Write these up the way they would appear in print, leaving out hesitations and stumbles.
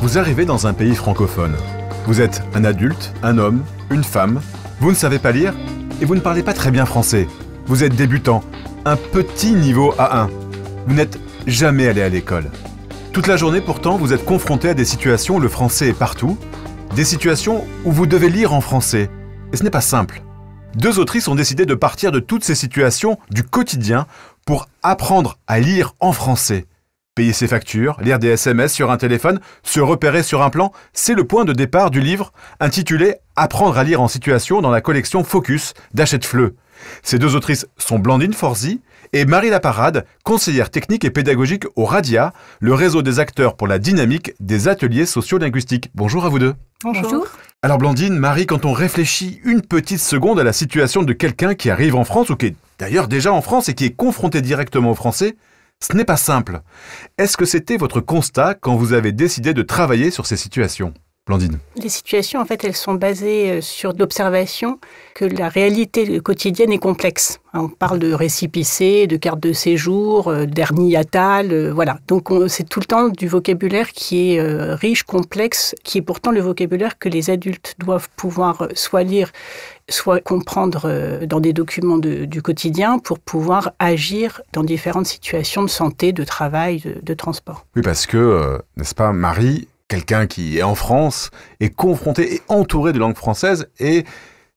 Vous arrivez dans un pays francophone. Vous êtes un adulte, un homme, une femme. Vous ne savez pas lire et vous ne parlez pas très bien français. Vous êtes débutant, un petit niveau A1. Vous n'êtes jamais allé à l'école. Toute la journée pourtant, vous êtes confronté à des situations où le français est partout, des situations où vous devez lire en français. Et ce n'est pas simple. Deux autrices ont décidé de partir de toutes ces situations du quotidien pour apprendre à lire en français. Payer ses factures, lire des SMS sur un téléphone, se repérer sur un plan, c'est le point de départ du livre intitulé « Apprendre à lire en situation » dans la collection Focus d'Hachette Fleu. Ces deux autrices sont Blandine Forzy et Marie Laparade, conseillère technique et pédagogique au RADIA, le réseau des acteurs pour la dynamique des ateliers sociolinguistiques. Bonjour à vous deux. Bonjour. Alors Blandine, Marie, quand on réfléchit une petite seconde à la situation de quelqu'un qui arrive en France, ou qui est d'ailleurs déjà en France et qui est confronté directement au français, ce n'est pas simple. Est-ce que c'était votre constat quand vous avez décidé de travailler sur ces situations ? Blandine. Les situations, en fait, elles sont basées sur l'observation que la réalité quotidienne est complexe. On parle de récépissé, de carte de séjour, d'hernie hiatale, voilà. Donc c'est tout le temps du vocabulaire qui est riche, complexe, qui est pourtant le vocabulaire que les adultes doivent pouvoir soit lire, soit comprendre dans des documents du quotidien pour pouvoir agir dans différentes situations de santé, de travail, de transport. Oui, parce que, n'est-ce pas, Marie, quelqu'un qui est en France, est confronté et entouré de langue française, et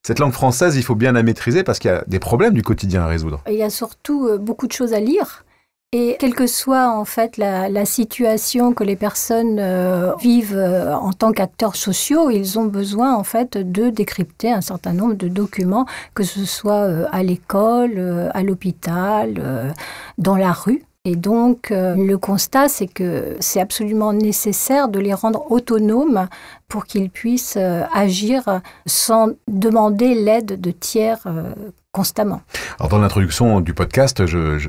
cette langue française, il faut bien la maîtriser parce qu'il y a des problèmes du quotidien à résoudre. Il y a surtout beaucoup de choses à lire. Et quelle que soit en fait la situation que les personnes vivent en tant qu'acteurs sociaux, ils ont besoin en fait de décrypter un certain nombre de documents, que ce soit à l'école, à l'hôpital, dans la rue. Et donc, le constat, c'est que c'est absolument nécessaire de les rendre autonomes pour qu'ils puissent agir sans demander l'aide de tiers constamment. Alors, dans l'introduction du podcast,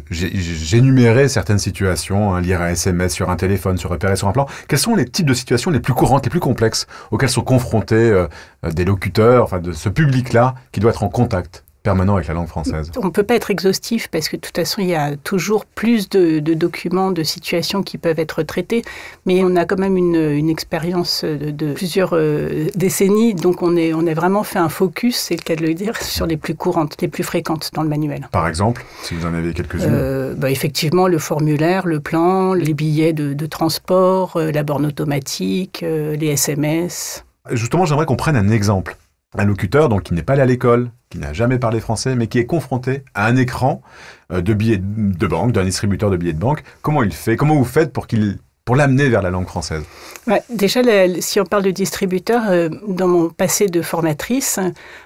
j'énumérais certaines situations, lire un SMS sur un téléphone, se repérer sur un plan. Quels sont les types de situations les plus courantes, les plus complexes, auxquelles sont confrontés des locuteurs, enfin de ce public-là, qui doit être en contact permanent avec la langue française? On ne peut pas être exhaustif parce que de toute façon, il y a toujours plus de documents, de situations qui peuvent être traitées. Mais on a quand même une expérience de plusieurs décennies. Donc, on a vraiment fait un focus, c'est le cas de le dire, sur les plus courantes, les plus fréquentes dans le manuel. Par exemple, si vous en avez quelques-unes. Effectivement, le formulaire, le plan, les billets de transport, la borne automatique, les SMS. Justement, j'aimerais qu'on prenne un exemple. Un locuteur donc, qui n'est pas allé à l'école, qui n'a jamais parlé français, mais qui est confronté à un écran de billets de banque, d'un distributeur de billets de banque. Comment il fait ? Comment vous faites pour l'amener vers la langue française ? Déjà, si on parle de distributeur, dans mon passé de formatrice,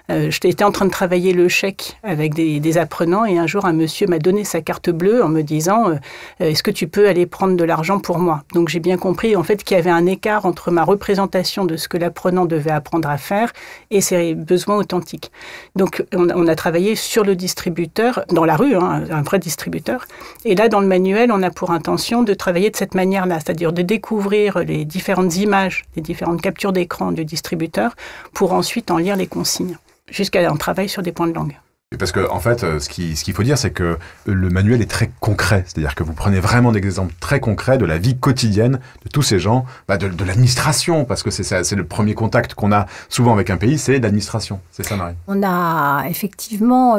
j'étais en train de travailler le chèque avec des apprenants et un jour, un monsieur m'a donné sa carte bleue en me disant « Est-ce que tu peux aller prendre de l'argent pour moi ?» Donc, j'ai bien compris en fait qu'il y avait un écart entre ma représentation de ce que l'apprenant devait apprendre à faire et ses besoins authentiques. Donc, on a travaillé sur le distributeur, dans la rue, un vrai distributeur. Et là, dans le manuel, on a pour intention de travailler de cette manière-là, c'est-à-dire de découvrir les différentes images, les différentes captures d'écran du distributeur pour ensuite en lire les consignes, jusqu'à un travail sur des points de langue. Parce que en fait, ce qu'il faut dire, c'est que le manuel est très concret. C'est-à-dire que vous prenez vraiment des exemples très concrets de la vie quotidienne de tous ces gens, de l'administration, parce que c'est le premier contact qu'on a souvent avec un pays, c'est l'administration. C'est ça, Marie ? On a effectivement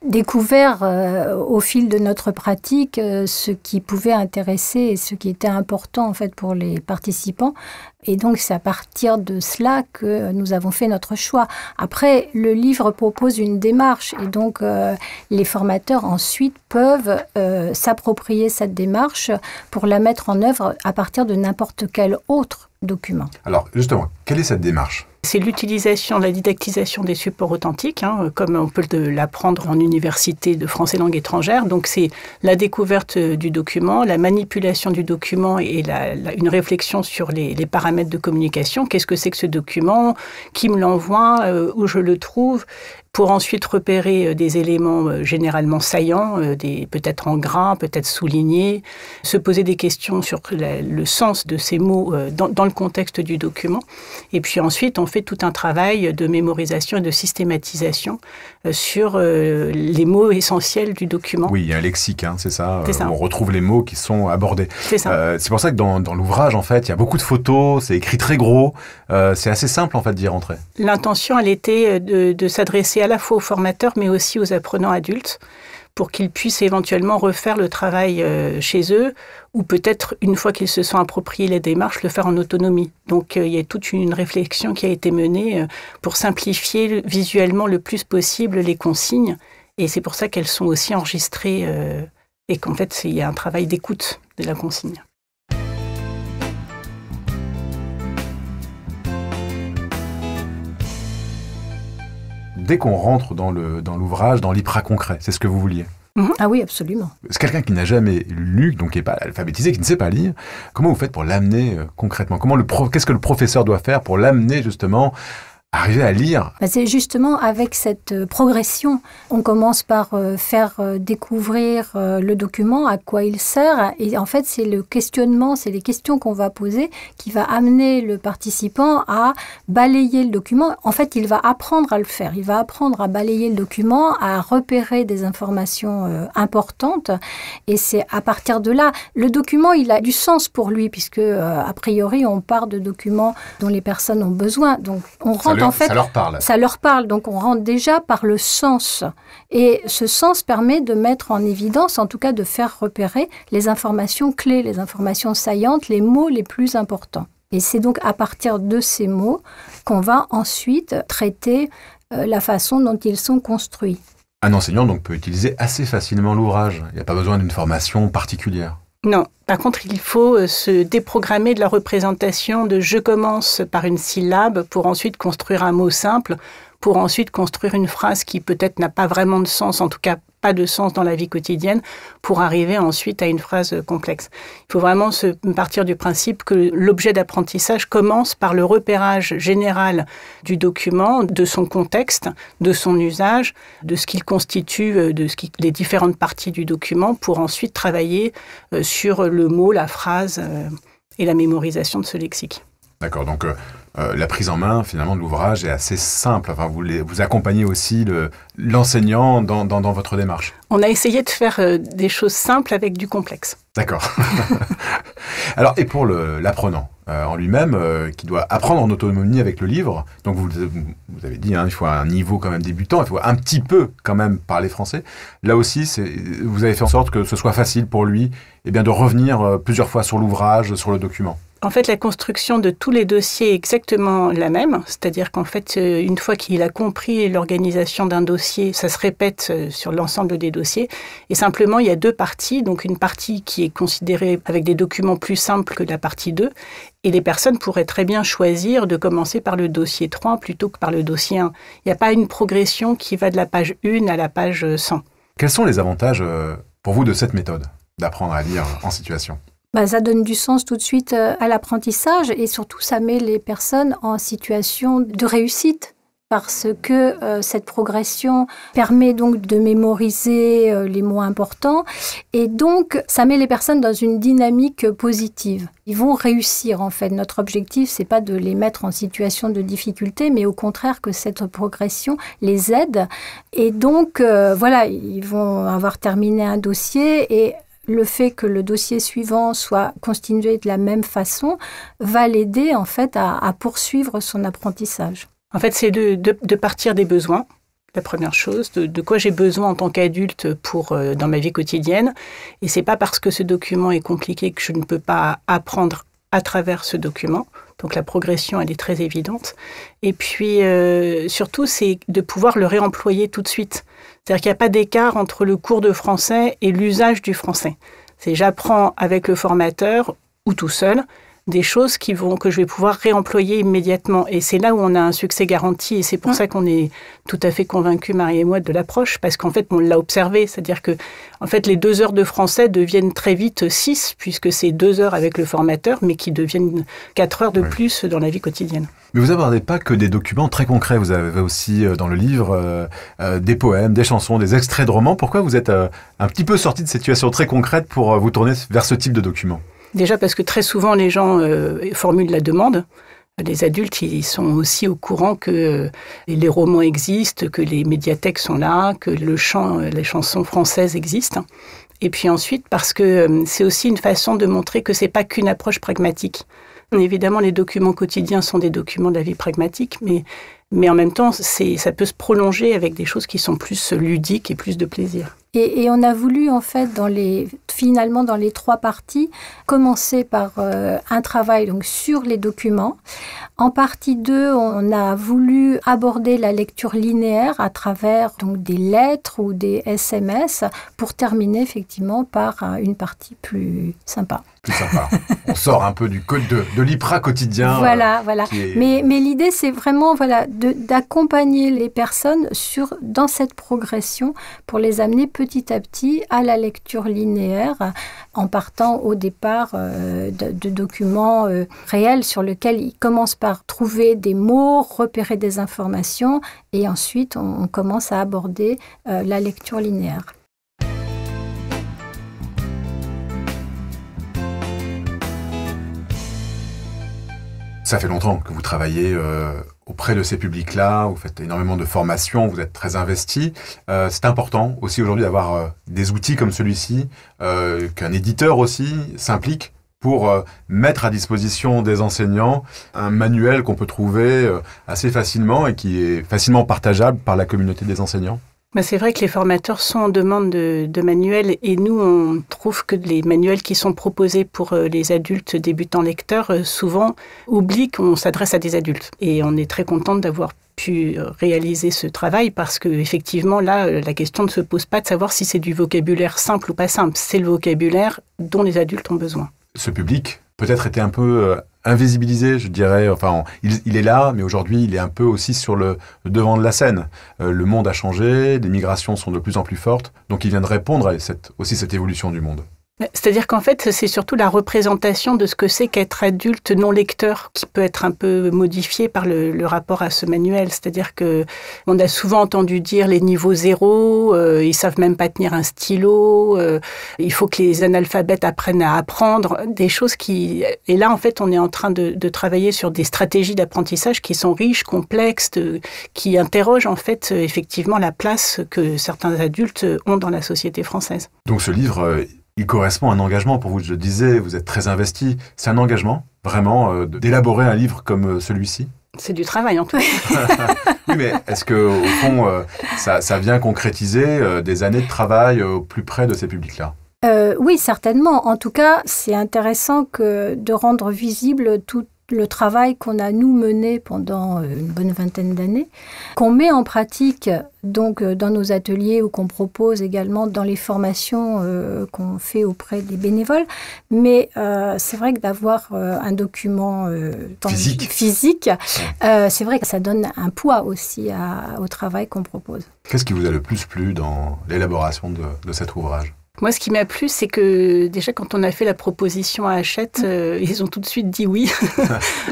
découvert au fil de notre pratique ce qui pouvait intéresser et ce qui était important en fait pour les participants. Et donc, c'est à partir de cela que nous avons fait notre choix. Après, le livre propose une démarche et donc les formateurs ensuite peuvent s'approprier cette démarche pour la mettre en œuvre à partir de n'importe quel autre document. Alors, justement, quelle est cette démarche ? C'est l'utilisation, la didactisation des supports authentiques, comme on peut l'apprendre en université de français langue étrangère. Donc, c'est la découverte du document, la manipulation du document et une réflexion sur les paramètres de communication. Qu'est-ce que c'est que ce document ? Qui me l'envoie ? Où je le trouve ? pour ensuite repérer des éléments généralement saillants, peut-être en gras, peut-être soulignés, se poser des questions sur le sens de ces mots dans le contexte du document. Et puis ensuite, on fait tout un travail de mémorisation et de systématisation sur les mots essentiels du document. Oui, il y a un lexique, hein, c'est ça. C'est ça. On retrouve les mots qui sont abordés. C'est ça. C'est pour ça que dans l'ouvrage, en fait, il y a beaucoup de photos, c'est écrit très gros. C'est assez simple, en fait, d'y rentrer. L'intention, elle était de s'adresser à la fois aux formateurs, mais aussi aux apprenants adultes, pour qu'ils puissent éventuellement refaire le travail chez eux, ou peut-être, une fois qu'ils se sont appropriés la démarche, le faire en autonomie. Donc, il y a toute une réflexion qui a été menée pour simplifier visuellement le plus possible les consignes. Et c'est pour ça qu'elles sont aussi enregistrées et qu'en fait, il y a un travail d'écoute de la consigne. Dès qu'on rentre dans l'ouvrage, dans l'IPRA concret, c'est ce que vous vouliez. Ah oui, absolument. C'est quelqu'un qui n'a jamais lu, donc qui n'est pas alphabétisé, qui ne sait pas lire. Comment vous faites pour l'amener concrètement ? Qu'est-ce que le professeur doit faire pour l'amener justement arriver à lire? C'est justement avec cette progression. On commence par faire découvrir le document, à quoi il sert. Et en fait, c'est le questionnement, c'est les questions qu'on va poser qui va amener le participant à balayer le document. En fait, il va apprendre à le faire. Il va apprendre à balayer le document, à repérer des informations importantes. Et c'est à partir de là, le document, il a du sens pour lui, puisque a priori, on part de documents dont les personnes ont besoin. Donc, on rentre en fait, ça leur parle. Ça leur parle, donc on rentre déjà par le sens. Et ce sens permet de mettre en évidence, en tout cas de faire repérer les informations clés, les informations saillantes, les mots les plus importants. Et c'est donc à partir de ces mots qu'on va ensuite traiter la façon dont ils sont construits. Un enseignant donc peut utiliser assez facilement l'ouvrage. Il n'y a pas besoin d'une formation particulière. Non. Par contre, il faut se déprogrammer de la représentation de « je commence par une syllabe » pour ensuite construire un mot simple, pour ensuite construire une phrase qui peut-être n'a pas vraiment de sens, en tout cas pas de sens dans la vie quotidienne, pour arriver ensuite à une phrase complexe. Il faut vraiment partir du principe que l'objet d'apprentissage commence par le repérage général du document, de son contexte, de son usage, de ce qu'il constitue, les différentes parties du document, pour ensuite travailler sur le mot, la phrase et la mémorisation de ce lexique. D'accord, donc la prise en main finalement de l'ouvrage est assez simple. Enfin, vous accompagnez aussi l'enseignant dans votre démarche. On a essayé de faire des choses simples avec du complexe. D'accord. Alors, et pour l'apprenant en lui-même, qui doit apprendre en autonomie avec le livre, donc vous avez dit, hein, il faut un niveau quand même débutant, il faut un petit peu quand même parler français. Là aussi, vous avez fait en sorte que ce soit facile pour lui de revenir plusieurs fois sur l'ouvrage, sur le document. En fait, la construction de tous les dossiers est exactement la même. C'est-à-dire qu'en fait, une fois qu'il a compris l'organisation d'un dossier, ça se répète sur l'ensemble des dossiers. Et simplement, il y a deux parties. Donc, une partie qui est considérée avec des documents plus simples que la partie 2. Et les personnes pourraient très bien choisir de commencer par le dossier 3 plutôt que par le dossier 1. Il n'y a pas une progression qui va de la page 1 à la page 100. Quels sont les avantages pour vous de cette méthode d'apprendre à lire en situation ? Ça donne du sens tout de suite à l'apprentissage et surtout ça met les personnes en situation de réussite parce que cette progression permet donc de mémoriser les mots importants et donc ça met les personnes dans une dynamique positive. Ils vont réussir en fait. Notre objectif, c'est pas de les mettre en situation de difficulté, mais au contraire que cette progression les aide et donc ils vont avoir terminé un dossier et le fait que le dossier suivant soit constitué de la même façon va l'aider en fait à poursuivre son apprentissage. En fait, c'est de partir des besoins, la première chose, de quoi j'ai besoin en tant qu'adulte dans ma vie quotidienne. Et c'est pas parce que ce document est compliqué que je ne peux pas apprendre à travers ce document. Donc la progression, elle est très évidente. Et puis surtout, c'est de pouvoir le réemployer tout de suite. C'est-à-dire qu'il n'y a pas d'écart entre le cours de français et l'usage du français. J'apprends avec le formateur ou tout seul, des choses que je vais pouvoir réemployer immédiatement. Et c'est là où on a un succès garanti. Et c'est pour ça qu'on est tout à fait convaincus, Marie et moi, de l'approche, parce qu'en fait, on l'a observé. C'est-à-dire que, en fait, les 2 heures de français deviennent très vite 6, puisque c'est 2 heures avec le formateur, mais qui deviennent 4 heures de plus dans la vie quotidienne. Mais vous n'abordez pas que des documents très concrets. Vous avez aussi dans le livre des poèmes, des chansons, des extraits de romans. Pourquoi vous êtes un petit peu sorti de cette situation très concrète pour vous tourner vers ce type de documents ? Déjà parce que très souvent, les gens formulent la demande. Les adultes, ils sont aussi au courant que les romans existent, que les médiathèques sont là, que les chansons françaises existent. Et puis ensuite, parce que c'est aussi une façon de montrer que c'est pas qu'une approche pragmatique. Évidemment, les documents quotidiens sont des documents de la vie pragmatique, mais en même temps, ça peut se prolonger avec des choses qui sont plus ludiques et plus de plaisir. Et on a voulu, en fait, finalement, dans les 3 parties, commencer par un travail donc, sur les documents. En partie 2, on a voulu aborder la lecture linéaire à travers donc, des lettres ou des SMS pour terminer, effectivement, par une partie plus sympa. Plus sympa. On sort un peu du code de l'IPRA quotidien. Voilà. Mais l'idée, c'est vraiment d'accompagner les personnes dans cette progression pour les amener petit à petit à la lecture linéaire en partant au départ de documents réels sur lesquels ils commencent par trouver des mots, repérer des informations et ensuite on commence à aborder la lecture linéaire. Ça fait longtemps que vous travaillez auprès de ces publics-là, vous faites énormément de formations, vous êtes très investi. C'est important aussi aujourd'hui d'avoir des outils comme celui-ci, qu'un éditeur aussi s'implique pour mettre à disposition des enseignants un manuel qu'on peut trouver assez facilement et qui est facilement partageable par la communauté des enseignants. C'est vrai que les formateurs sont en demande de manuels et nous, on trouve que les manuels qui sont proposés pour les adultes débutants lecteurs, souvent oublient qu'on s'adresse à des adultes. Et on est très contente d'avoir pu réaliser ce travail parce qu'effectivement, là, la question ne se pose pas de savoir si c'est du vocabulaire simple ou pas simple. C'est le vocabulaire dont les adultes ont besoin. Ce public peut-être était un peu invisibilisé, je dirais. Enfin, il est là, mais aujourd'hui, il est un peu aussi sur le devant de la scène. Le monde a changé, les migrations sont de plus en plus fortes, donc il vient de répondre à cette évolution du monde. C'est-à-dire qu'en fait, c'est surtout la représentation de ce que c'est qu'être adulte non lecteur qui peut être un peu modifiée par le rapport à ce manuel. C'est-à-dire que on a souvent entendu dire les niveaux 0, ils savent même pas tenir un stylo, il faut que les analphabètes apprennent à apprendre, des choses qui... Et là, en fait, on est en train de travailler sur des stratégies d'apprentissage qui sont riches, complexes, qui interrogent en fait effectivement la place que certains adultes ont dans la société française. Donc ce livre... il correspond à un engagement pour vous, je le disais, vous êtes très investi. C'est un engagement, vraiment, d'élaborer un livre comme celui-ci ? C'est du travail, en tout cas. Oui, mais est-ce qu'au fond, ça vient concrétiser des années de travail au plus près de ces publics-là ? Oui, certainement. En tout cas, c'est intéressant de rendre visible tout le travail qu'on a, nous, mené pendant une bonne vingtaine d'années, qu'on met en pratique donc dans nos ateliers ou qu'on propose également dans les formations qu'on fait auprès des bénévoles. Mais c'est vrai que d'avoir un document physique c'est vrai que ça donne un poids aussi au travail qu'on propose. Qu'est-ce qui vous a le plus plu dans l'élaboration de cet ouvrage ? Moi, ce qui m'a plu, c'est que déjà, quand on a fait la proposition à Hachette, ils ont tout de suite dit oui.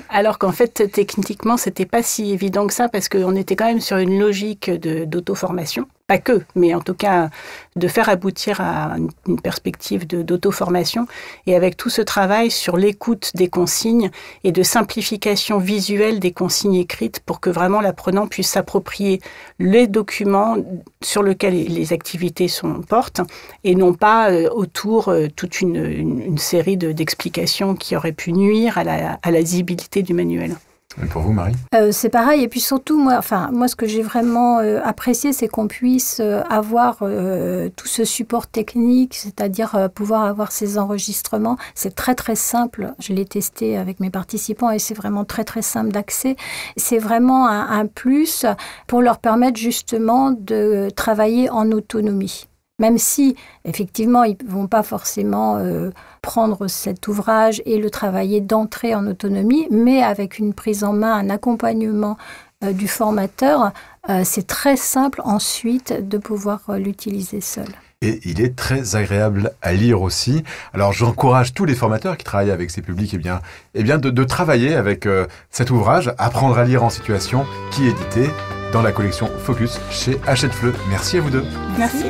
Alors qu'en fait, techniquement, c'était pas si évident que ça parce qu'on était quand même sur une logique d'auto-formation. Pas que, mais en tout cas, de faire aboutir à une perspective d'auto-formation. Et avec tout ce travail sur l'écoute des consignes et de simplification visuelle des consignes écrites pour que vraiment l'apprenant puisse s'approprier les documents sur lesquels les activités portent et non pas autour toute une série d'explications qui auraient pu nuire à la lisibilité du manuel. Et pour vous, Marie ? C'est pareil. Et puis surtout, moi, ce que j'ai vraiment apprécié, c'est qu'on puisse avoir tout ce support technique, c'est-à-dire pouvoir avoir ces enregistrements. C'est très, très simple. Je l'ai testé avec mes participants et c'est vraiment très, très simple d'accès. C'est vraiment un plus pour leur permettre justement de travailler en autonomie. Même si, effectivement, ils ne vont pas forcément prendre cet ouvrage et le travailler d'entrée en autonomie, mais avec une prise en main, un accompagnement du formateur, c'est très simple ensuite de pouvoir l'utiliser seul. Et il est très agréable à lire aussi. Alors j'encourage tous les formateurs qui travaillent avec ces publics de travailler avec cet ouvrage, Apprendre à lire en situation, qui est édité dans la collection Focus chez Hachette Fleu. Merci à vous deux. Merci.